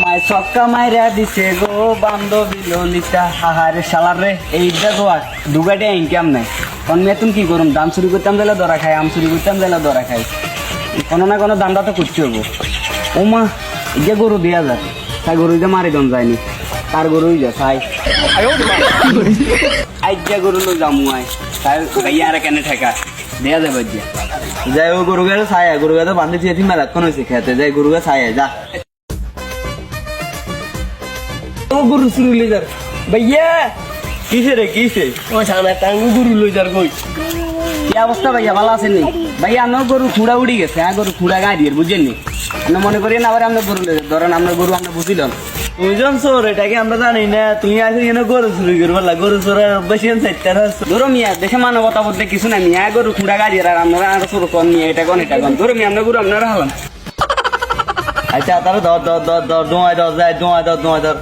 মাই ছক্কা মাইরা দিছে গো বান্ধবী ললিতা হাহারে শালার রে এই দেখো আর দুগাটে ইনকাম নাই কোন মেয়ে তুমি কি করুম দাম চুরি করতাম দিলে ধরা খাই আম চুরি করতাম দিলে ধরা খাই কোনো না কোনো দামটা তো করতে হবো ও মা যে গরু 2000 তাই গরু যে মারি দম যায়নি তার গরুই যা চাই আই যে গরু লো যামু আই তাই ভাইয়া আর কেন ঠেকা দেয়া যাবে যাই ও গরু গাছে ছায়া গরু গাছে বান্ধে দিয়ে মেলা কোন হয়েছে খেতে যাই গরু গাছে ছায়া যা ও গরু চুরি লই যার ভাইয়া কিসে রে কিসে ও সামনে টাঙ্গু গরু লই যার কই কি অবস্থা ভাইয়া ভালো আছেন নি ভাইয়া আপনার গরু খুঁড়া উড়ি গেছে হ্যাঁ গরু খুঁড়া গায়ে দিয়ে বুঝেন নি আপনি মনে করেন আবার আপনার গরু লই ধরেন আপনার গরু আমরা বুঝিলাম দুইজন চোর এটাকে আমরা জানি না তুমি আগে এখানে গরু চুরি করবো গরু চোরের বেশি ধরো মিয়া দেশে মানবতা বলতে কিছু নাই মিয়া গরু খুঁড়া গাড়ি আর আপনারা আর চোর কন মিয়া এটা কন ধরো মিয়া আপনার গরু আপনারা হালান আচ্ছা তাহলে ধর ধর ধর ধর ধোঁয়ায় ধর যায় ধোঁয়ায় ধর